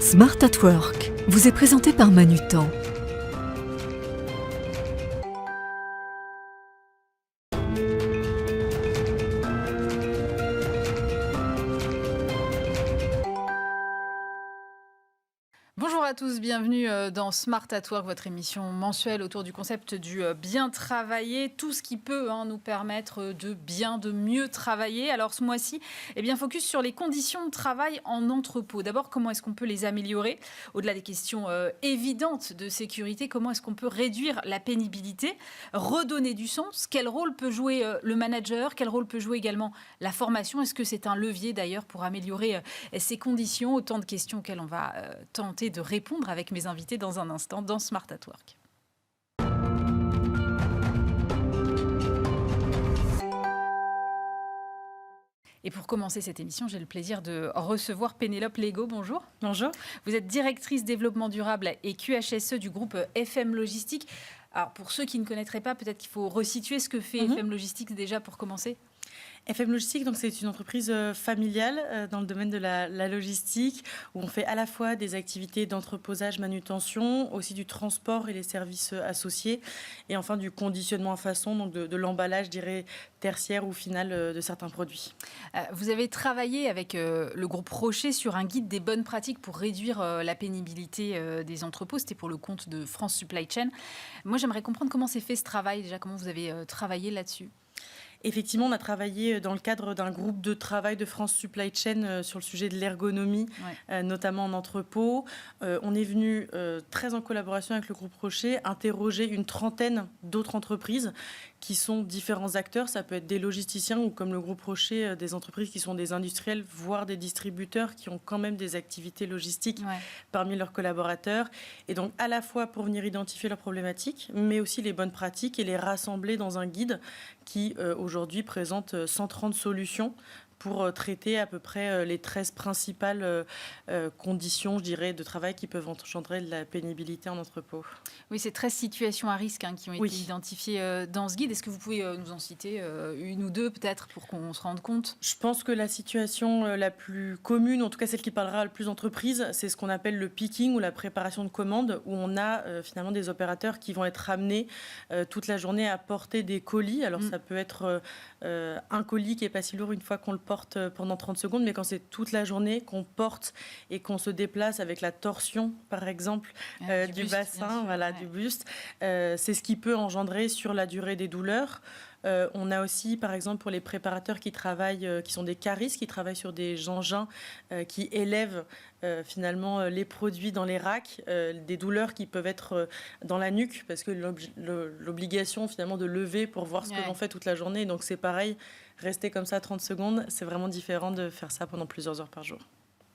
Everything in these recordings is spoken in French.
Smart at Work vous est présenté par Manutan. Bonjour à tous, bienvenue dans Smart at Work, votre émission mensuelle autour du concept du bien travailler, tout ce qui peut nous permettre de mieux travailler. Alors ce mois-ci, focus sur les conditions de travail en entrepôt. D'abord, comment est-ce qu'on peut les améliorer? Au-delà des questions évidentes de sécurité, comment est-ce qu'on peut réduire la pénibilité, redonner du sens? Quel rôle peut jouer le manager? Quel rôle peut jouer également la formation? Est-ce que c'est un levier d'ailleurs pour améliorer ces conditions? Autant de questions auxquelles on va tenter de répondre avec mes invités dans un instant dans Smart at Work. Et pour commencer cette émission, j'ai le plaisir de recevoir Pénélope Legault. Bonjour. Bonjour. Vous êtes directrice développement durable et QHSE du groupe FM Logistique. Alors pour ceux qui ne connaîtraient pas, peut-être qu'il faut resituer ce que fait FM Logistique déjà pour commencer. FM Logistique, donc c'est une entreprise familiale dans le domaine de la logistique où on fait à la fois des activités d'entreposage, manutention, aussi du transport et les services associés, et enfin du conditionnement à façon, donc de l'emballage, je dirais, tertiaire ou final de certains produits. Vous avez travaillé avec le groupe Rocher sur un guide des bonnes pratiques pour réduire la pénibilité des entrepôts. C'était pour le compte de France Supply Chain. Moi, j'aimerais comprendre comment s'est fait ce travail, déjà, comment vous avez travaillé là-dessus. Effectivement, on a travaillé dans le cadre d'un groupe de travail de France Supply Chain sur le sujet de l'ergonomie, notamment en entrepôt. On est venu, très en collaboration avec le groupe Rocher, interroger une trentaine d'autres entreprises qui sont différents acteurs. Ça peut être des logisticiens ou, comme le groupe Rocher, des entreprises qui sont des industriels, voire des distributeurs qui ont quand même des activités logistiques parmi leurs collaborateurs. Et donc, à la fois pour venir identifier leurs problématiques, mais aussi les bonnes pratiques et les rassembler dans un guide qui, aujourd'hui, présente 130 solutions pour traiter à peu près les 13 principales conditions, je dirais, de travail qui peuvent engendrer de la pénibilité en entrepôt. Oui, c'est 13 situations à risque qui ont été identifiées dans ce guide. Est-ce que vous pouvez nous en citer une ou deux, peut-être, pour qu'on se rende compte? Je pense que la situation la plus commune, en tout cas celle qui parlera le plus d'entreprises, c'est ce qu'on appelle le picking ou la préparation de commandes, où on a finalement des opérateurs qui vont être amenés toute la journée à porter des colis. Alors ça peut être un colis qui est pas si lourd une fois qu'on le porte pendant 30 secondes, mais quand c'est toute la journée qu'on porte et qu'on se déplace avec la torsion, par exemple, du buste, bassin, du buste, c'est ce qui peut engendrer sur la durée des douleurs. On a aussi, par exemple, pour les préparateurs qui travaillent, qui sont des caristes, qui travaillent sur des engins qui élèvent finalement les produits dans les racks, des douleurs qui peuvent être dans la nuque, parce que l'obligation finalement de lever pour voir ce que l'on fait toute la journée. Donc c'est pareil, rester comme ça 30 secondes, c'est vraiment différent de faire ça pendant plusieurs heures par jour.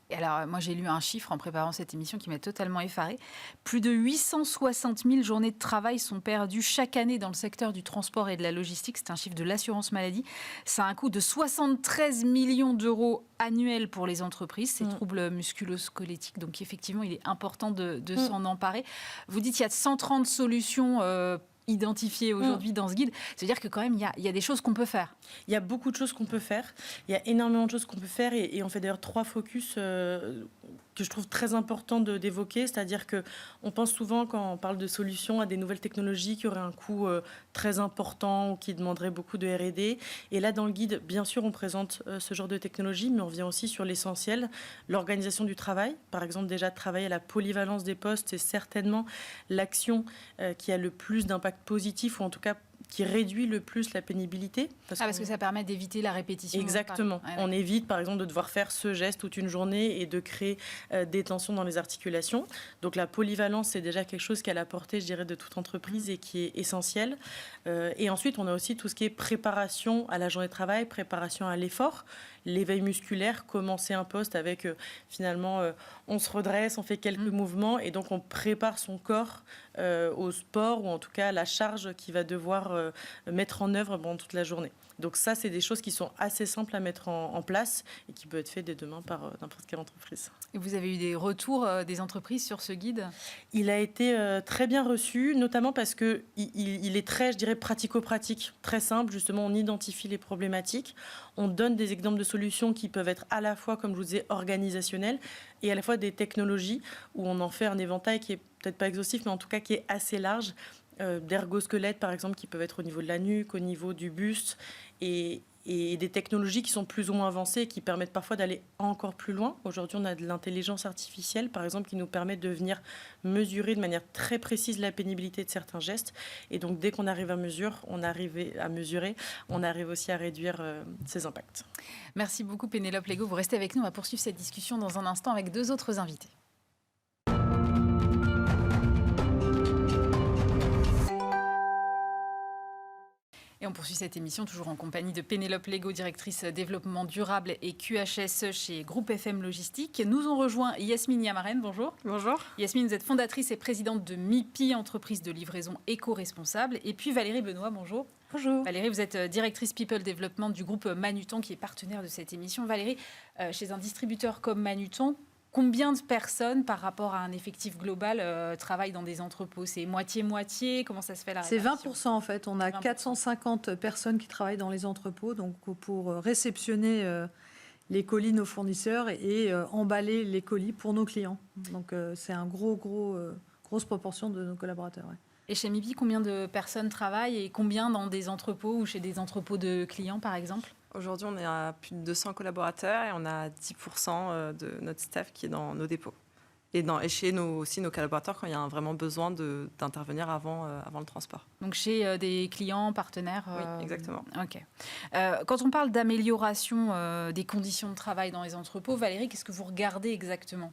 Et alors, moi, j'ai lu un chiffre en préparant cette émission qui m'a totalement effarée. Plus de 860 000 journées de travail sont perdues chaque année dans le secteur du transport et de la logistique. C'est un chiffre de l'assurance maladie. Ça a un coût de 73 millions d'euros annuels pour les entreprises, ces troubles musculo-squelettiques. Donc, effectivement, il est important de s'en emparer. Vous dites qu'il y a 130 solutions identifiées aujourd'hui dans ce guide. C'est-à-dire que quand même, il y a des choses qu'on peut faire. Il y a beaucoup de choses qu'on peut faire. Il y a énormément de choses qu'on peut faire et on fait d'ailleurs 3 focus que je trouve très important d'évoquer. C'est-à-dire qu'on pense souvent, quand on parle de solutions, à des nouvelles technologies qui auraient un coût très important ou qui demanderaient beaucoup de R&D. Et là, dans le guide, bien sûr, on présente ce genre de technologie, mais on revient aussi sur l'essentiel, l'organisation du travail. Par exemple, déjà, travailler à la polyvalence des postes, c'est certainement l'action qui a le plus d'impact positif, ou en tout cas qui réduit le plus la pénibilité. Parce que ça permet d'éviter la répétition. Exactement. On évite, par exemple, de devoir faire ce geste toute une journée et de créer des tensions dans les articulations. Donc la polyvalence, c'est déjà quelque chose qui est à la portée, je dirais, de toute entreprise et qui est essentiel. Et ensuite, on a aussi tout ce qui est préparation à la journée de travail, préparation à l'effort, l'éveil musculaire, commencer un poste avec, finalement, on se redresse, on fait quelques mouvements et donc on prépare son corps au sport ou en tout cas à la charge qu'il va devoir mettre en œuvre pendant toute la journée. Donc ça, c'est des choses qui sont assez simples à mettre en place et qui peuvent être faites dès demain par n'importe quelle entreprise. Et vous avez eu des retours des entreprises sur ce guide ? Il a été très bien reçu, notamment parce qu'il est très, je dirais, pratico-pratique, très simple. Justement, on identifie les problématiques, on donne des exemples de solutions qui peuvent être à la fois, comme je vous disais, organisationnelles et à la fois des technologies où on en fait un éventail qui est peut-être pas exhaustif, mais en tout cas qui est assez large, d'ergosquelettes par exemple qui peuvent être au niveau de la nuque, au niveau du buste et des technologies qui sont plus ou moins avancées et qui permettent parfois d'aller encore plus loin. Aujourd'hui, on a de l'intelligence artificielle, par exemple, qui nous permet de venir mesurer de manière très précise la pénibilité de certains gestes. Et donc, dès qu'on arrive à mesurer, on arrive aussi à réduire ces impacts. Merci beaucoup, Pénélope Légaud. Vous restez avec nous. On va poursuivre cette discussion dans un instant avec 2 autres invités. Et on poursuit cette émission toujours en compagnie de Pénélope Légaud, directrice développement durable et QHSE chez Groupe FM Logistique. Nous ont rejoint Yasmine Yamaren, bonjour. Bonjour. Yasmine, vous êtes fondatrice et présidente de MIPI, entreprise de livraison éco-responsable. Et puis Valérie Benoît, bonjour. Bonjour. Valérie, vous êtes directrice People Development du groupe Manutan qui est partenaire de cette émission. Valérie, chez un distributeur comme Manutan, combien de personnes par rapport à un effectif global travaillent dans des entrepôts ? C'est moitié-moitié ? Comment ça se fait la répartition ? C'est 20% en fait. On a 20%. 450 personnes qui travaillent dans les entrepôts donc pour réceptionner les colis de nos fournisseurs et emballer les colis pour nos clients. Donc c'est un grosse proportion de nos collaborateurs. Ouais. Et chez MIPI, combien de personnes travaillent et combien dans des entrepôts ou chez des entrepôts de clients par exemple ? Aujourd'hui, on est à plus de 200 collaborateurs et on a 10% de notre staff qui est dans nos dépôts. Et chez aussi nos collaborateurs quand il y a vraiment besoin d'intervenir avant le transport. Donc chez des clients, partenaires Oui, exactement. Ok. Quand on parle d'amélioration des conditions de travail dans les entrepôts, Valérie, qu'est-ce que vous regardez exactement ?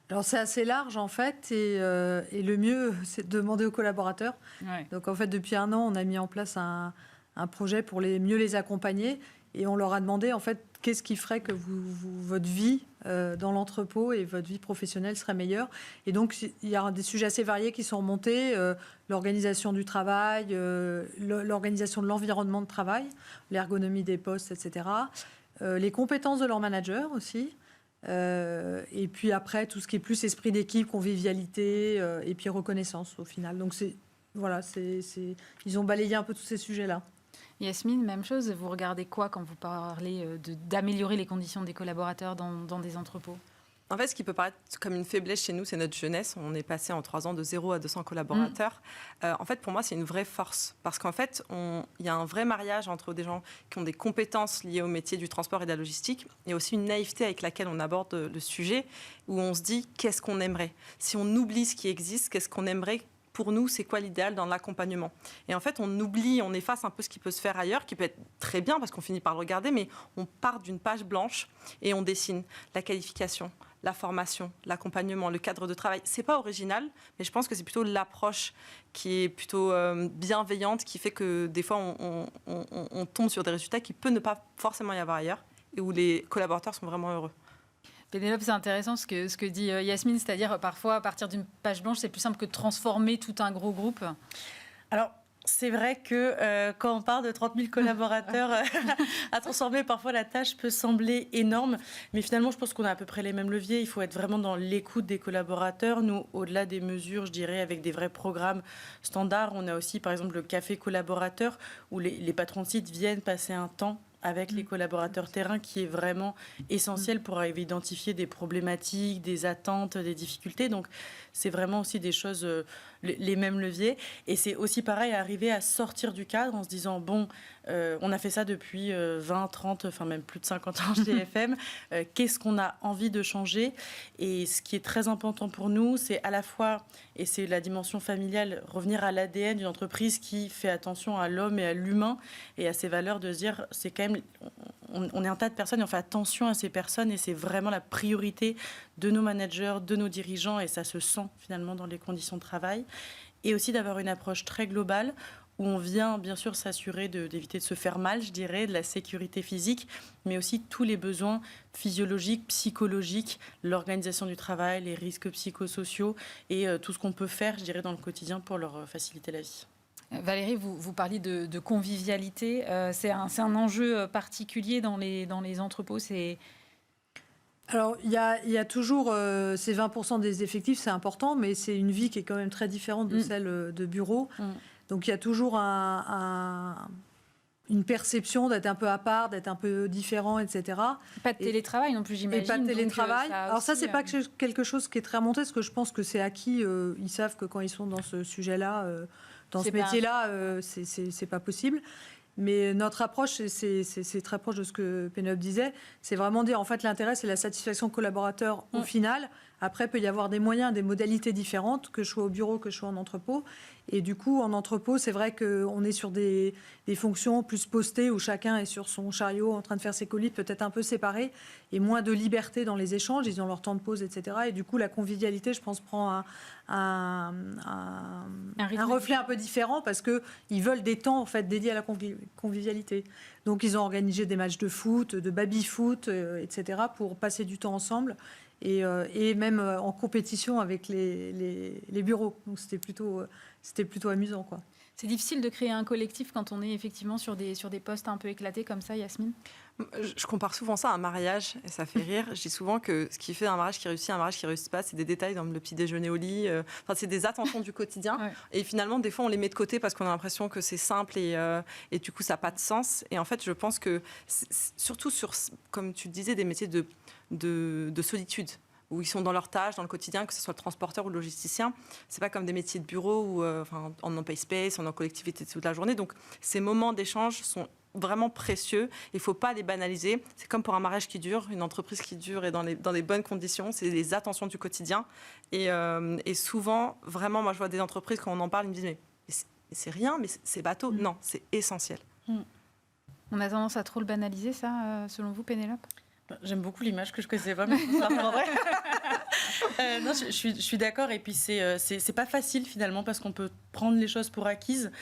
Alors c'est assez large en fait et le mieux c'est de demander aux collaborateurs. Ouais. Donc en fait depuis 1 an on a mis en place un projet pour mieux les accompagner et on leur a demandé en fait qu'est-ce qui ferait que votre vie dans l'entrepôt et votre vie professionnelle serait meilleure. Et donc il y a des sujets assez variés qui sont remontés, l'organisation du travail, l'organisation de l'environnement de travail, l'ergonomie des postes, etc. Les compétences de leurs managers aussi. Et puis après tout ce qui est plus esprit d'équipe, convivialité et puis reconnaissance au final. Donc ils ont balayé un peu tous ces sujets-là. Yasmine, même chose, vous regardez quoi quand vous parlez d'améliorer les conditions des collaborateurs dans des entrepôts ? En fait, ce qui peut paraître comme une faiblesse chez nous, c'est notre jeunesse. On est passé en 3 ans de 0 à 200 collaborateurs. En fait, pour moi, c'est une vraie force. Parce qu'en fait, il y a un vrai mariage entre des gens qui ont des compétences liées au métier du transport et de la logistique et aussi une naïveté avec laquelle on aborde le sujet, où on se dit qu'est-ce qu'on aimerait ? Si on oublie ce qui existe, qu'est-ce qu'on aimerait ? Pour nous, c'est quoi l'idéal dans l'accompagnement ? Et en fait, on efface un peu ce qui peut se faire ailleurs, qui peut être très bien parce qu'on finit par le regarder, mais on part d'une page blanche et on dessine la qualification, la formation, l'accompagnement, le cadre de travail. C'est pas original, mais je pense que c'est plutôt l'approche qui est plutôt bienveillante, qui fait que des fois, on tombe sur des résultats qui peut ne pas forcément y avoir ailleurs et où les collaborateurs sont vraiment heureux. Pénélope, c'est intéressant ce que dit Yasmine, c'est-à-dire parfois à partir d'une page blanche, c'est plus simple que de transformer tout un gros groupe. Alors, c'est vrai que quand on parle de 30 000 collaborateurs à transformer, parfois la tâche peut sembler énorme. Mais finalement, je pense qu'on a à peu près les mêmes leviers. Il faut être vraiment dans l'écoute des collaborateurs. Nous, au-delà des mesures, je dirais, avec des vrais programmes standards, on a aussi, par exemple, le café collaborateur où les patrons de site viennent passer un temps avec les collaborateurs terrain qui est vraiment essentiel pour arriver à identifier des problématiques, des attentes, des difficultés. Donc, c'est vraiment aussi des choses, les mêmes leviers. Et c'est aussi pareil, arriver à sortir du cadre en se disant, bon, on a fait ça depuis 20, 30, enfin même plus de 50 ans chez FM. Qu'est-ce qu'on a envie de changer ? Et ce qui est très important pour nous, c'est à la fois, et c'est la dimension familiale, revenir à l'ADN d'une entreprise qui fait attention à l'homme et à l'humain et à ses valeurs, de se dire, c'est quand même, on est un tas de personnes et on fait attention à ces personnes et c'est vraiment la priorité de nos managers, de nos dirigeants et ça se sent finalement dans les conditions de travail. Et aussi d'avoir une approche très globale où on vient bien sûr s'assurer d'éviter de se faire mal, je dirais, de la sécurité physique, mais aussi tous les besoins physiologiques, psychologiques, l'organisation du travail, les risques psychosociaux et tout ce qu'on peut faire, je dirais, dans le quotidien pour leur faciliter la vie. Valérie, vous parliez de convivialité. C'est un enjeu particulier dans les entrepôts. Alors, il y a toujours ces 20% des effectifs, c'est important, mais c'est une vie qui est quand même très différente de celle de bureau. Donc, il y a toujours une perception d'être un peu à part, d'être un peu différent, etc. Pas de télétravail non plus, j'imagine. Et pas de télétravail. Donc, alors ça, c'est pas quelque chose qui est très remonté, parce que je pense que c'est acquis. Ils savent que quand ils sont dans ce sujet-là, dans ce métier-là, c'est pas possible. Mais notre approche, c'est très proche de ce que Pénélope disait. C'est vraiment dire, en fait, l'intérêt, c'est la satisfaction collaborateur au final. Après, il peut y avoir des moyens, des modalités différentes, que je sois au bureau, que je sois en entrepôt. Et du coup, en entrepôt, c'est vrai qu'on est sur des fonctions plus postées où chacun est sur son chariot en train de faire ses colis, peut-être un peu séparés, et moins de liberté dans les échanges. Ils ont leur temps de pause, etc. Et du coup, la convivialité, je pense, prend un reflet un peu différent parce qu'ils veulent des temps en fait, dédiés à la convivialité. Donc, ils ont organisé des matchs de foot, de baby-foot, etc. pour passer du temps ensemble. Et même en compétition avec les bureaux. Donc c'était plutôt amusant, quoi. C'est difficile de créer un collectif quand on est effectivement sur des postes un peu éclatés comme ça, Yasmine? Je compare souvent ça à un mariage, et ça fait rire. Je dis souvent que ce qui fait un mariage qui réussit pas, c'est des détails comme le petit déjeuner au lit. Enfin, c'est des attentions du quotidien. Ouais. Et finalement, des fois, on les met de côté parce qu'on a l'impression que c'est simple et du coup, ça n'a pas de sens. Et en fait, je pense que, surtout sur, comme tu disais, des métiers de solitude, où ils sont dans leur tâche, dans le quotidien, que ce soit le transporteur ou le logisticien. C'est pas comme des métiers de bureau où on en pay space, on est en collectivité toute la journée. Donc, ces moments d'échange sont vraiment précieux. Il ne faut pas les banaliser. C'est comme pour un mariage qui dure, une entreprise qui dure et dans des bonnes conditions. C'est les attentions du quotidien. Et souvent, vraiment, moi, je vois des entreprises, quand on en parle, ils me disent, mais c'est rien, mais c'est bateau. Non, c'est essentiel. On a tendance à trop le banaliser, ça, selon vous, Pénélope? J'aime beaucoup l'image que je connaissais pas, mais ça reprendrait. Non, je suis d'accord. Et puis, c'est pas facile, finalement, parce qu'on peut prendre les choses pour acquises.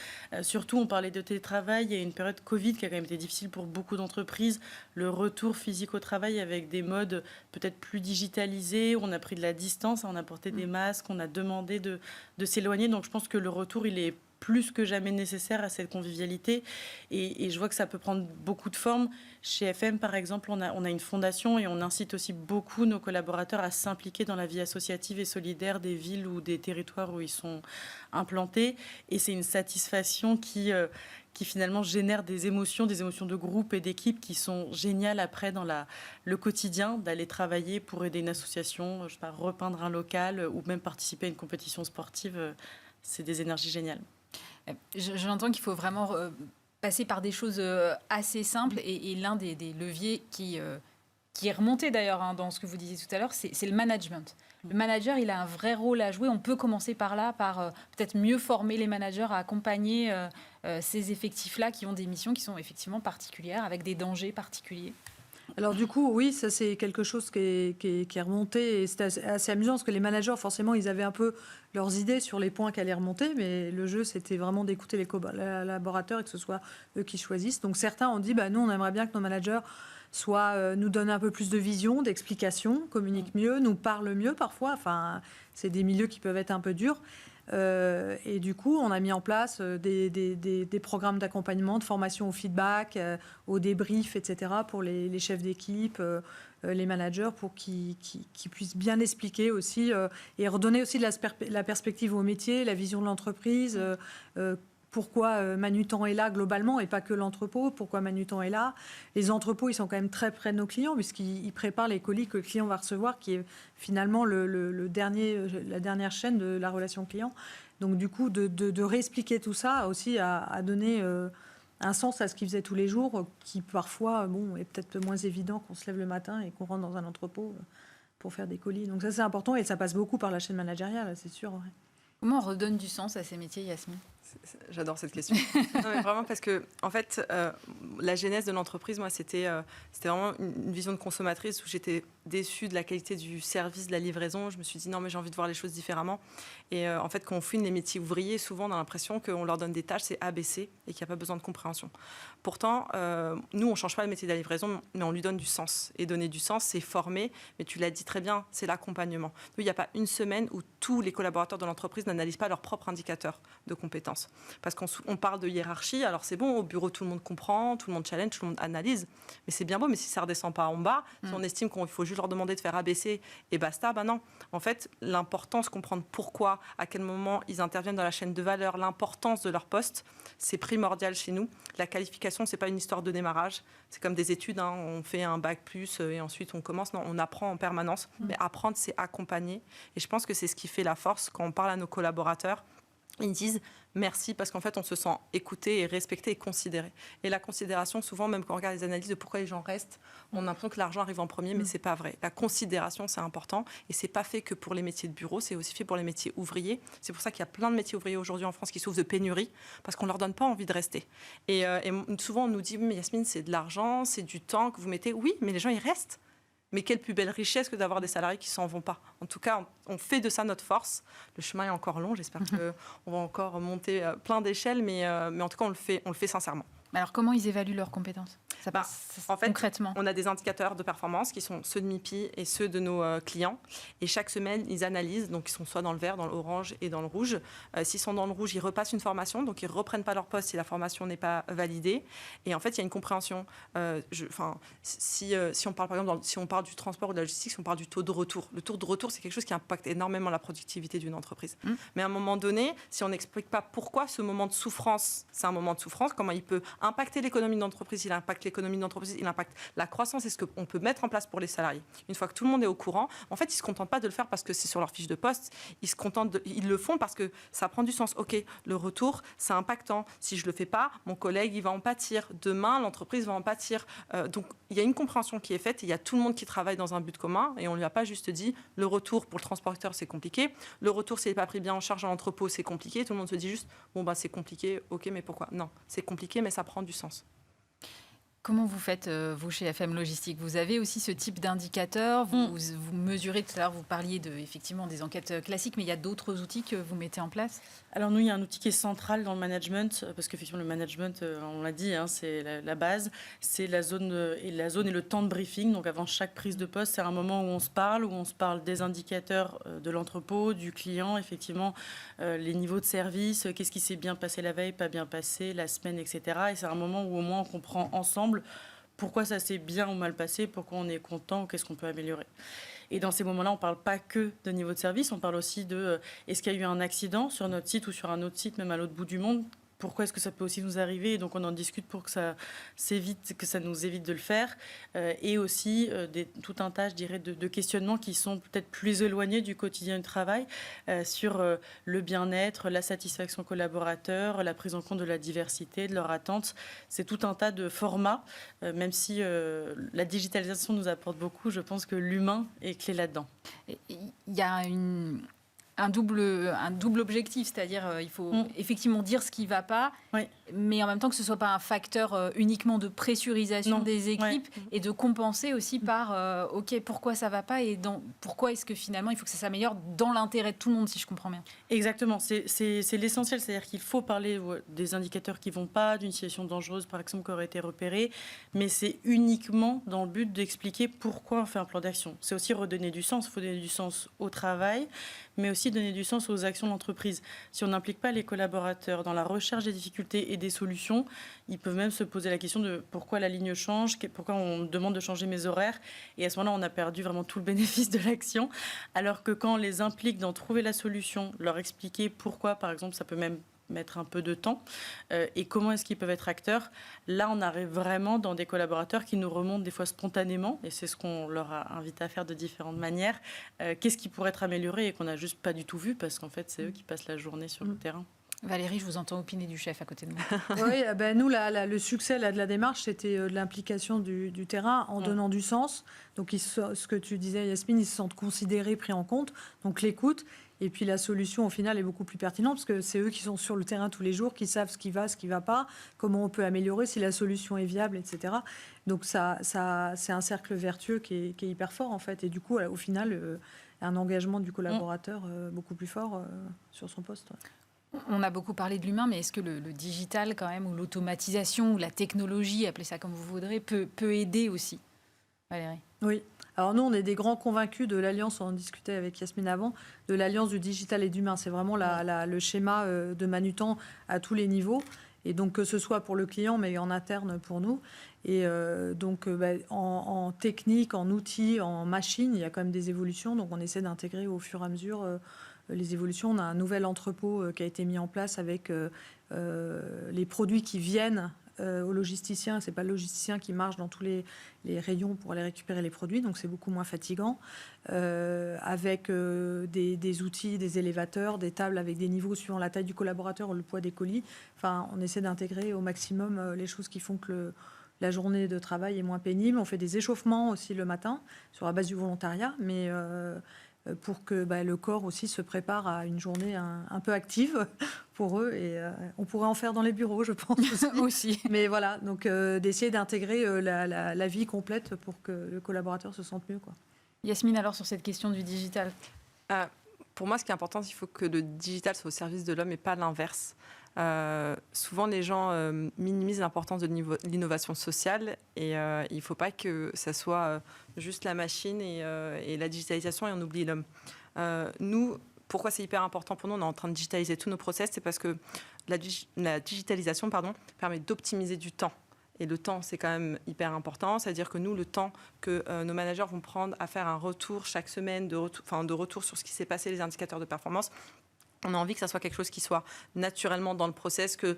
Surtout, on parlait de télétravail. Il y a une période Covid qui a quand même été difficile pour beaucoup d'entreprises. Le retour physique au travail avec des modes peut-être plus digitalisés. On a pris de la distance, on a porté des masques, on a demandé de s'éloigner. Donc, je pense que le retour, il est plus que jamais nécessaire à cette convivialité. Et je vois que ça peut prendre beaucoup de formes. Chez FM, par exemple, on a une fondation et on incite aussi beaucoup nos collaborateurs à s'impliquer dans la vie associative et solidaire des villes ou des territoires où ils sont implantés. Et c'est une satisfaction qui finalement génère des émotions de groupe et d'équipe qui sont géniales après dans le quotidien, d'aller travailler pour aider une association, je sais pas, repeindre un local ou même participer à une compétition sportive. C'est des énergies géniales. J'entends qu'il faut vraiment passer par des choses assez simples et l'un des leviers qui est remonté d'ailleurs dans ce que vous disiez tout à l'heure, c'est le management. Le manager, il a un vrai rôle à jouer. On peut commencer par là, par peut-être mieux former les managers à accompagner ces effectifs-là qui ont des missions qui sont effectivement particulières, avec des dangers particuliers. Alors du coup, oui, ça c'est quelque chose qui est remonté et c'est assez amusant parce que les managers, forcément, ils avaient un peu leurs idées sur les points qui allaient remonter, mais le jeu, c'était vraiment d'écouter les collaborateurs et que ce soit eux qui choisissent. Donc certains ont dit, nous, on aimerait bien que nos managers nous donnent un peu plus de vision, d'explication, communiquent mieux, nous parlent mieux parfois. Enfin, c'est des milieux qui peuvent être un peu durs. Et du coup, on a mis en place des programmes d'accompagnement, de formation au feedback, au débrief, etc. pour les chefs d'équipe, les managers, pour qu'ils puissent bien expliquer aussi et redonner aussi la perspective au métier, la vision de l'entreprise. Pourquoi Manutan est là globalement et pas que l'entrepôt, pourquoi Manutan est là. Les entrepôts, ils sont quand même très près de nos clients puisqu'ils préparent les colis que le client va recevoir, qui est finalement la dernière chaîne de la relation client. Donc du coup, de réexpliquer tout ça aussi a donné un sens à ce qu'ils faisaient tous les jours, qui parfois est peut-être moins évident qu'on se lève le matin et qu'on rentre dans un entrepôt pour faire des colis. Donc ça, c'est important et ça passe beaucoup par la chaîne managériale, c'est sûr. Ouais. Comment on redonne du sens à ces métiers, Yasmine ? J'adore cette question. Non, mais vraiment parce que, en fait, la genèse de l'entreprise, moi, c'était vraiment une vision de consommatrice où j'étais déçue de la qualité du service, de la livraison. Je me suis dit, non, mais j'ai envie de voir les choses différemment. Et en fait, quand on fouine les métiers ouvriers, souvent, on a l'impression qu'on leur donne des tâches, c'est ABC, et qu'il n'y a pas besoin de compréhension. Pourtant, nous, on ne change pas le métier de la livraison, mais on lui donne du sens. Et donner du sens, c'est former, mais tu l'as dit très bien, c'est l'accompagnement. Nous, il n'y a pas une semaine où tous les collaborateurs de l'entreprise n'analysent pas leurs propres indicateurs de compétences. permanence. Parce qu'on parle de hiérarchie, alors c'est bon, au bureau, tout le monde comprend, tout le monde challenge, tout le monde analyse, mais c'est bien beau, mais si ça ne redescend pas en bas, si on estime qu'il faut juste leur demander de faire ABC et basta, ben non. En fait, l'importance, comprendre pourquoi, à quel moment ils interviennent dans la chaîne de valeur, l'importance de leur poste, c'est primordial chez nous. La qualification, ce n'est pas une histoire de démarrage, c'est comme des études, hein, on fait un bac plus et ensuite on commence, non, on apprend en permanence, mais apprendre, c'est accompagner. Et je pense que c'est ce qui fait la force quand on parle à nos collaborateurs. Ils disent merci parce qu'en fait, on se sent écouté et respecté et considéré. Et la considération, souvent, même quand on regarde les analyses de pourquoi les gens restent, on a l'impression que l'argent arrive en premier, mais c'est pas vrai. La considération, c'est important et c'est pas fait que pour les métiers de bureau, c'est aussi fait pour les métiers ouvriers. C'est pour ça qu'il y a plein de métiers ouvriers aujourd'hui en France qui souffrent de pénurie parce qu'on leur donne pas envie de rester. Et souvent, on nous dit, mais Yasmine, c'est de l'argent, c'est du temps que vous mettez. Oui, mais les gens, ils restent. Mais quelle plus belle richesse que d'avoir des salariés qui ne s'en vont pas. En tout cas, on fait de ça notre force. Le chemin est encore long. J'espère qu'on va encore monter plein d'échelles. Mais en tout cas, on le fait sincèrement. Alors, comment ils évaluent leurs compétences ? En fait, concrètement, on a des indicateurs de performance qui sont ceux de MIPI et ceux de nos clients. Et chaque semaine, ils analysent. Donc, ils sont soit dans le vert, dans l'orange et dans le rouge. S'ils sont dans le rouge, ils repassent une formation. Donc, ils ne reprennent pas leur poste si la formation n'est pas validée. Et en fait, il y a une compréhension. Si on parle, par exemple, si on parle du transport ou de la logistique, si on parle du taux de retour. Le taux de retour, c'est quelque chose qui impacte énormément la productivité d'une entreprise. Mais à un moment donné, si on n'explique pas pourquoi ce moment de souffrance, c'est un moment de souffrance, comment il peut impacter l'économie de l'entreprise, il impacte l'économie d'entreprise, il impacte la croissance et ce qu'on peut mettre en place pour les salariés. Une fois que tout le monde est au courant, en fait, ils ne se contentent pas de le faire parce que c'est sur leur fiche de poste, ils le font parce que ça prend du sens. OK, le retour, c'est impactant. Si je ne le fais pas, mon collègue, il va en pâtir. Demain, l'entreprise va en pâtir. Donc, il y a une compréhension qui est faite, il y a tout le monde qui travaille dans un but commun et on ne lui a pas juste dit le retour pour le transporteur, c'est compliqué. Le retour, s'il n'est pas pris bien en charge à l'entrepôt, c'est compliqué. Tout le monde se dit juste, c'est compliqué, OK, mais pourquoi ? Non, c'est compliqué, mais ça prend du sens. Comment vous faites, vous, chez FM Logistique ? Vous avez aussi ce type d'indicateur, vous mesurez, tout à l'heure, vous parliez effectivement des enquêtes classiques, mais il y a d'autres outils que vous mettez en place ? Alors nous, il y a un outil qui est central dans le management, parce qu'effectivement, le management, on l'a dit, c'est la base, c'est la zone et le temps de briefing. Donc avant chaque prise de poste, c'est un moment où on se parle des indicateurs de l'entrepôt, du client, effectivement, les niveaux de service, qu'est-ce qui s'est bien passé la veille, pas bien passé, la semaine, etc. Et c'est un moment où au moins on comprend ensemble pourquoi ça s'est bien ou mal passé, pourquoi on est content, qu'est-ce qu'on peut améliorer. Et dans ces moments-là, on ne parle pas que de niveau de service, on parle aussi de est-ce qu'il y a eu un accident sur notre site ou sur un autre site, même à l'autre bout du monde ? Pourquoi est-ce que ça peut aussi nous arriver ? Et donc, on en discute pour que ça nous évite de le faire. Et aussi, tout un tas, je dirais, de questionnements qui sont peut-être plus éloignés du quotidien du travail sur le bien-être, la satisfaction collaborateur, la prise en compte de la diversité, de leurs attentes. C'est tout un tas de formats, même si la digitalisation nous apporte beaucoup. Je pense que l'humain est clé là-dedans. Il y a un double objectif, c'est-à-dire il faut effectivement dire ce qui ne va pas, mais en même temps que ce ne soit pas un facteur uniquement de pressurisation des équipes et de compenser aussi par OK, pourquoi ça ne va pas et pourquoi est-ce que finalement il faut que ça s'améliore dans l'intérêt de tout le monde, si je comprends bien. Exactement, c'est l'essentiel, c'est-à-dire qu'il faut parler des indicateurs qui ne vont pas, d'une situation dangereuse par exemple qui aurait été repérée, mais c'est uniquement dans le but d'expliquer pourquoi on fait un plan d'action. C'est aussi redonner du sens, il faut donner du sens au travail, mais aussi donner du sens aux actions de l'entreprise. Si on n'implique pas les collaborateurs dans la recherche des difficultés et des solutions, ils peuvent même se poser la question de pourquoi la ligne change, pourquoi on me demande de changer mes horaires. Et à ce moment-là, on a perdu vraiment tout le bénéfice de l'action. Alors que quand on les implique dans trouver la solution, leur expliquer pourquoi, par exemple, ça peut même mettre un peu de temps et comment est-ce qu'ils peuvent être acteurs. Là, on arrive vraiment dans des collaborateurs qui nous remontent des fois spontanément et c'est ce qu'on leur a invité à faire de différentes manières. Qu'est-ce qui pourrait être amélioré et qu'on n'a juste pas du tout vu parce qu'en fait, c'est eux qui passent la journée sur le terrain. Valérie, je vous entends opiner du chef à côté de moi. Oui, nous, le succès de la démarche, c'était de l'implication du terrain en donnant du sens. Donc, ce que tu disais, Yasmine, ils se sentent considérés, pris en compte. Donc, l'écoute. Et puis, la solution, au final, est beaucoup plus pertinente parce que c'est eux qui sont sur le terrain tous les jours, qui savent ce qui va, ce qui ne va pas, comment on peut améliorer, si la solution est viable, etc. Donc, c'est un cercle vertueux qui est hyper fort, en fait. Et du coup, au final, un engagement du collaborateur beaucoup plus fort sur son poste. Ouais. On a beaucoup parlé de l'humain, mais est-ce que le digital, quand même, ou l'automatisation, ou la technologie, appelez ça comme vous voudrez, peut aider aussi, Valérie ? Oui. Alors nous, on est des grands convaincus de l'alliance, on en discutait avec Yasmine avant, de l'alliance du digital et de l'humain. C'est vraiment le schéma de Manutan à tous les niveaux. Et donc que ce soit pour le client, mais en interne pour nous. Et en technique, en outils, en machines, il y a quand même des évolutions. Donc on essaie d'intégrer au fur et à mesure les évolutions. On a un nouvel entrepôt qui a été mis en place avec les produits qui viennent aux logisticiens. Ce n'est pas le logisticien qui marche dans tous les rayons pour aller récupérer les produits, donc c'est beaucoup moins fatigant. Avec des outils, des élévateurs, des tables avec des niveaux suivant la taille du collaborateur ou le poids des colis. Enfin, on essaie d'intégrer au maximum les choses qui font que la journée de travail est moins pénible. On fait des échauffements aussi le matin sur la base du volontariat, mais pour que le corps aussi se prépare à une journée un peu active pour eux. Et on pourrait en faire dans les bureaux, je pense aussi. Mais voilà, donc d'essayer d'intégrer la vie complète pour que le collaborateur se sente mieux, quoi. Yasmine, alors sur cette question du digital. Pour moi, ce qui est important, il faut que le digital soit au service de l'homme et pas l'inverse. Souvent, les gens minimisent l'importance de l'innovation sociale et il ne faut pas que ça soit juste la machine et la digitalisation et on oublie l'homme. Nous, pourquoi c'est hyper important pour nous? On est en train de digitaliser tous nos process, c'est parce que la digitalisation permet d'optimiser du temps. Et le temps, c'est quand même hyper important. C'est-à-dire que nous, le temps que nos managers vont prendre à faire un retour chaque semaine, de retour sur ce qui s'est passé, les indicateurs de performance, on a envie que ça soit quelque chose qui soit naturellement dans le process, que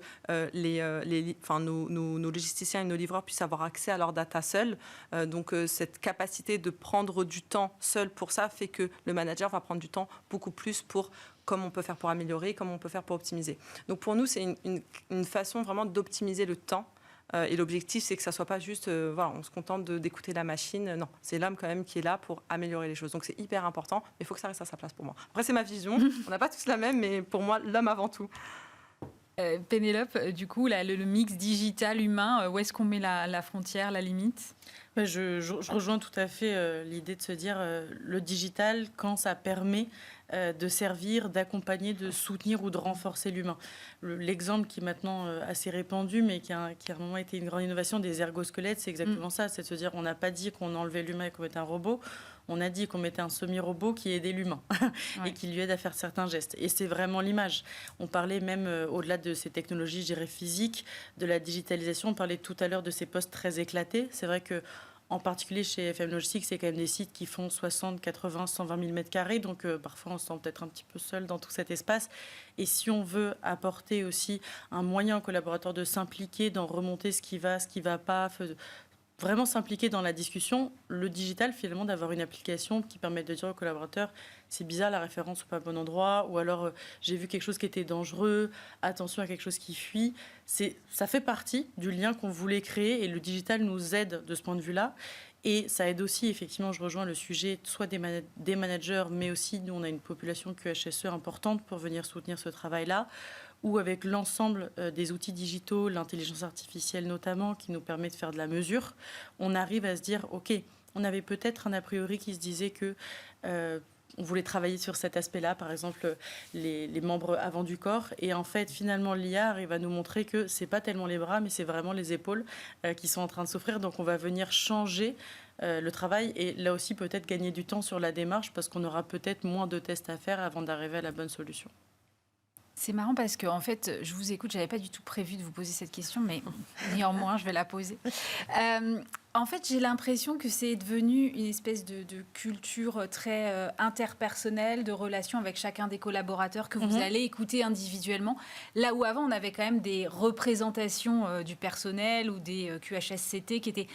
nos logisticiens et nos livreurs puissent avoir accès à leur data seuls. Donc cette capacité de prendre du temps seul pour ça fait que le manager va prendre du temps beaucoup plus pour comment on peut faire pour améliorer, comment on peut faire pour optimiser. Donc pour nous, c'est une façon vraiment d'optimiser le temps. Et l'objectif, c'est que ça ne soit pas juste, on se contente d'écouter la machine. Non, c'est l'homme quand même qui est là pour améliorer les choses. Donc c'est hyper important, mais il faut que ça reste à sa place pour moi. Après, c'est ma vision. On n'a pas tous la même, mais pour moi, l'homme avant tout. Pénélope, du coup, le mix digital-humain, où est-ce qu'on met la frontière, la limite ? Je rejoins tout à fait l'idée de se dire le digital, quand ça permet de servir, d'accompagner, de soutenir ou de renforcer l'humain. L'exemple qui est maintenant assez répandu, mais qui a un moment été une grande innovation des ergosquelettes, c'est exactement ça. C'est de se dire, on n'a pas dit qu'on enlevait l'humain et qu'on mettait un robot. On a dit qu'on mettait un semi-robot qui aidait l'humain et qui lui aide à faire certains gestes. Et c'est vraiment l'image. On parlait même, au-delà de ces technologies, je dirais, physiques, de la digitalisation. On parlait tout à l'heure de ces postes très éclatés. C'est vrai que en particulier chez FM Logistique, c'est quand même des sites qui font 60, 80, 120 000 m². Donc, parfois, on se sent peut-être un petit peu seul dans tout cet espace. Et si on veut apporter aussi un moyen aux collaborateurs de s'impliquer, d'en remonter ce qui va pas, vraiment s'impliquer dans la discussion, le digital, finalement, d'avoir une application qui permet de dire aux collaborateurs c'est bizarre, la référence n'est pas au bon endroit, ou alors j'ai vu quelque chose qui était dangereux, attention à quelque chose qui fuit. Ça fait partie du lien qu'on voulait créer et le digital nous aide de ce point de vue-là. Et ça aide aussi, effectivement, je rejoins le sujet, soit des managers, mais aussi, nous, on a une population QHSE importante pour venir soutenir ce travail-là, ou avec l'ensemble des outils digitaux, l'intelligence artificielle notamment, qui nous permet de faire de la mesure, on arrive à se dire, OK, on avait peut-être un a priori qui se disait que on voulait travailler sur cet aspect-là, par exemple les membres avant du corps, et en fait, finalement, l'IA arrive à nous montrer que c'est pas tellement les bras, mais c'est vraiment les épaules qui sont en train de souffrir, donc on va venir changer le travail, et là aussi peut-être gagner du temps sur la démarche, parce qu'on aura peut-être moins de tests à faire avant d'arriver à la bonne solution. C'est marrant parce que, en fait, je vous écoute, je n'avais pas du tout prévu de vous poser cette question, mais néanmoins, je vais la poser. En fait, j'ai l'impression que c'est devenu une espèce de culture très interpersonnelle, de relation avec chacun des collaborateurs que vous allez écouter individuellement. Là où avant, on avait quand même des représentations du personnel ou des QHSCT qui étaient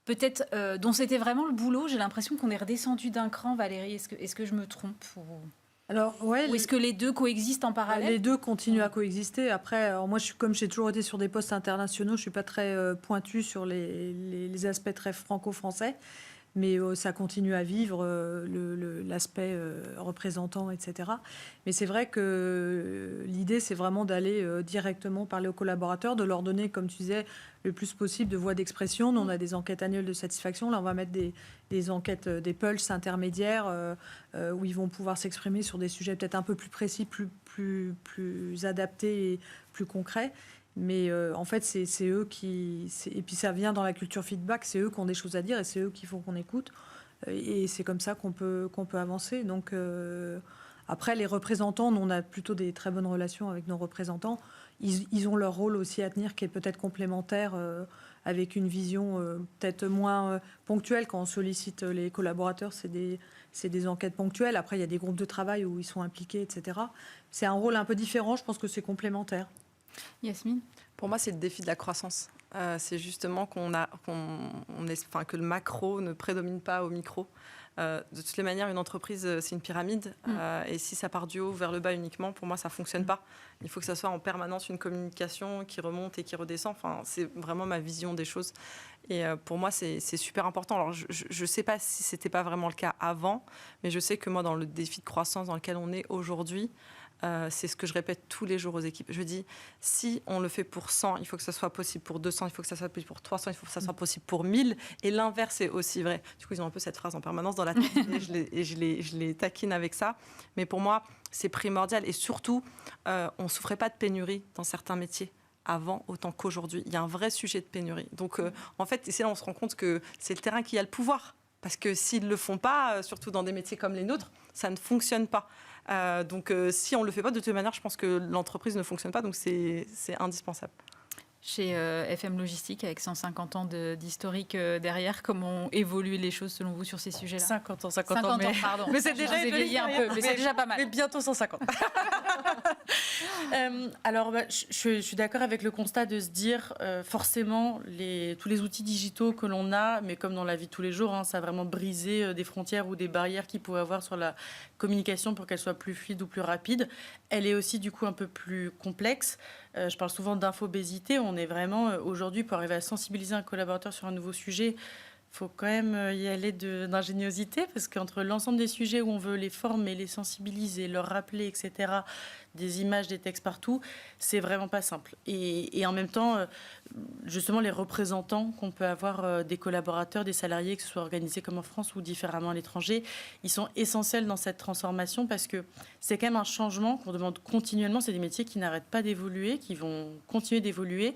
peut-être, dont c'était vraiment le boulot. J'ai l'impression qu'on est redescendu d'un cran. Valérie, est-ce que je me trompe Alors, ouais, ou est-ce que les deux coexistent en parallèle ? Les deux continuent à coexister. Après, alors moi, comme j'ai toujours été sur des postes internationaux, je ne suis pas très pointue sur les aspects très franco-français, mais ça continue à vivre, l'aspect représentant, etc. Mais c'est vrai que l'idée, c'est vraiment d'aller directement parler aux collaborateurs, de leur donner, comme tu disais, le plus possible de voix d'expression. Nous, on a des enquêtes annuelles de satisfaction. Là, on va mettre des enquêtes, des pulses intermédiaires où ils vont pouvoir s'exprimer sur des sujets peut-être un peu plus précis, plus adaptés et plus concrets. Mais en fait, c'est eux qui... Et puis ça vient dans la culture feedback, c'est eux qui ont des choses à dire et c'est eux qu'il faut qu'on écoute. Et c'est comme ça qu'on peut avancer. Donc, après, les représentants, nous, on a plutôt des très bonnes relations avec nos représentants. Ils ont leur rôle aussi à tenir, qui est peut-être complémentaire, avec une vision peut-être moins ponctuelle. Quand on sollicite les collaborateurs, c'est des enquêtes ponctuelles. Après, il y a des groupes de travail où ils sont impliqués, etc. C'est un rôle un peu différent. Je pense que c'est complémentaire. Yasmine ? Pour moi, c'est le défi de la croissance. C'est justement que le macro ne prédomine pas au micro. De toutes les manières, une entreprise, c'est une pyramide. Et si ça part du haut vers le bas uniquement, pour moi, ça ne fonctionne pas. Il faut que ça soit en permanence une communication qui remonte et qui redescend. Enfin, c'est vraiment ma vision des choses. Et pour moi, c'est super important. Alors, je ne sais pas si ce n'était pas vraiment le cas avant, mais je sais que moi, dans le défi de croissance dans lequel on est aujourd'hui, c'est ce que je répète tous les jours aux équipes. Je dis, si on le fait pour 100, il faut que ça soit possible pour 200, il faut que ça soit possible pour 300, il faut que ça soit possible pour 1000. Et l'inverse est aussi vrai. Du coup, ils ont un peu cette phrase en permanence dans la tête et je les taquine avec ça. Mais pour moi, c'est primordial. Et surtout, on ne souffrait pas de pénurie dans certains métiers avant autant qu'aujourd'hui. Il y a un vrai sujet de pénurie. Donc, en fait, c'est là où on se rend compte que c'est le terrain qui a le pouvoir. Parce que s'ils ne le font pas, surtout dans des métiers comme les nôtres, ça ne fonctionne pas. Donc, si on ne le fait pas, de toute manière, je pense que l'entreprise ne fonctionne pas. Donc, c'est indispensable. Chez FM Logistique, avec 150 ans d'historique derrière, comment évoluent les choses selon vous sur ces sujets-là ? 50 ans, mais... pardon. Mais c'est déjà vieilli un peu, mais c'est déjà pas mal. Mais bientôt 150. Alors, je suis d'accord avec le constat de se dire, forcément, tous les outils digitaux que l'on a, mais comme dans la vie de tous les jours, ça a vraiment brisé des frontières ou des barrières qu'il pouvait avoir sur la communication pour qu'elle soit plus fluide ou plus rapide. Elle est aussi, du coup, un peu plus complexe. Je parle souvent d'infobésité. On est vraiment, aujourd'hui, pour arriver à sensibiliser un collaborateur sur un nouveau sujet, il faut quand même y aller d'ingéniosité, parce qu'entre l'ensemble des sujets où on veut les former, les sensibiliser, leur rappeler, etc., des images, des textes partout, c'est vraiment pas simple. Et en même temps, justement, les représentants qu'on peut avoir des collaborateurs, des salariés, que ce soit organisé comme en France ou différemment à l'étranger, ils sont essentiels dans cette transformation, parce que c'est quand même un changement qu'on demande continuellement. C'est des métiers qui n'arrêtent pas d'évoluer, qui vont continuer d'évoluer.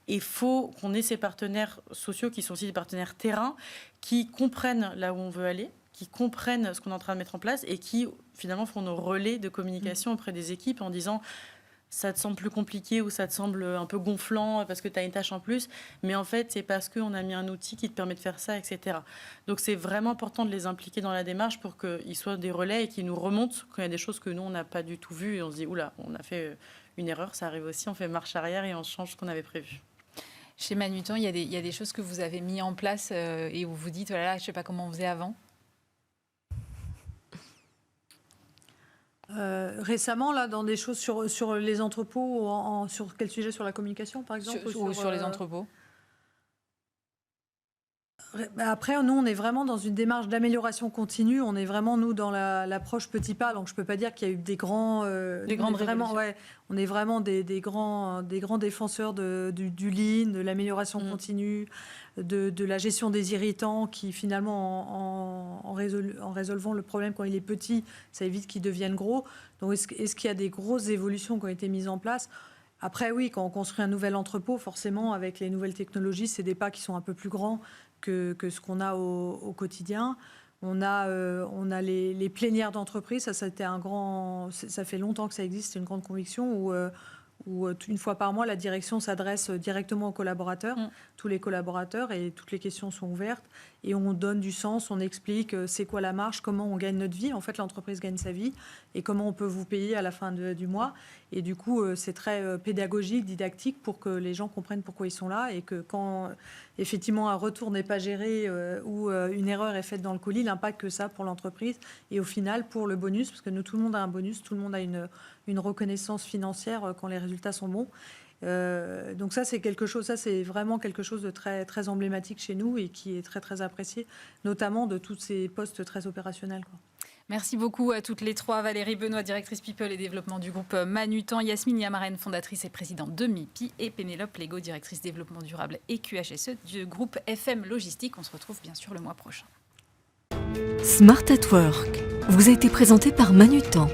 Et il faut qu'on ait ces partenaires sociaux qui sont aussi des partenaires terrain, qui comprennent là où on veut aller, qui comprennent ce qu'on est en train de mettre en place et qui, finalement, font nos relais de communication auprès des équipes en disant « ça te semble plus compliqué » ou « ça te semble un peu gonflant parce que tu as une tâche en plus », mais en fait, c'est parce qu'on a mis un outil qui te permet de faire ça, etc. Donc, c'est vraiment important de les impliquer dans la démarche pour qu'ils soient des relais et qu'ils nous remontent quand il y a des choses que nous, on n'a pas du tout vues et on se dit « oula, on a fait une erreur », ça arrive aussi, on fait marche arrière et on change ce qu'on avait prévu. Chez Manutan, il y a des choses que vous avez mis en place et où vous dites, voilà, je ne sais pas comment on faisait avant. Récemment, là, dans des choses sur les entrepôts, sur quel sujet ? Sur la communication, par exemple ? Ou sur les entrepôts ? Après, nous, on est vraiment dans une démarche d'amélioration continue. On est vraiment, nous, dans l'approche petit pas. Donc, je ne peux pas dire qu'il y a eu des grandes révolutions. Ouais, on est vraiment des grands défenseurs du lean, de l'amélioration continue, de la gestion des irritants qui, finalement, en résolvant le problème quand il est petit, ça évite qu'il devienne gros. Donc, est-ce qu'il y a des grosses évolutions qui ont été mises en place ? Après, oui, quand on construit un nouvel entrepôt, forcément, avec les nouvelles technologies, c'est des pas qui sont un peu plus grands que ce qu'on a au quotidien. On a les plénières d'entreprise. Ça fait longtemps que ça existe. C'est une grande conviction où une fois par mois, la direction s'adresse directement aux collaborateurs, tous les collaborateurs, et toutes les questions sont ouvertes. Et on donne du sens, on explique c'est quoi la marge, comment on gagne notre vie. En fait, l'entreprise gagne sa vie et comment on peut vous payer à la fin du mois. Et du coup, c'est très pédagogique, didactique pour que les gens comprennent pourquoi ils sont là et que quand, effectivement, un retour n'est pas géré ou une erreur est faite dans le colis, l'impact que ça a pour l'entreprise et au final pour le bonus, parce que nous, tout le monde a un bonus, tout le monde a une reconnaissance financière quand les résultats sont bons. Donc ça, c'est vraiment quelque chose de très, très emblématique chez nous et qui est très, très apprécié, notamment de tous ces postes très opérationnels, quoi. Merci beaucoup à toutes les trois. Valérie Benoît, directrice People et Développement du groupe Manutan, Yasmine Yamaren, fondatrice et présidente de MIPI, et Pénélope Lego, directrice Développement durable et QHSE du groupe FM Logistique. On se retrouve bien sûr le mois prochain. Smart at Work vous a été présenté par Manutan.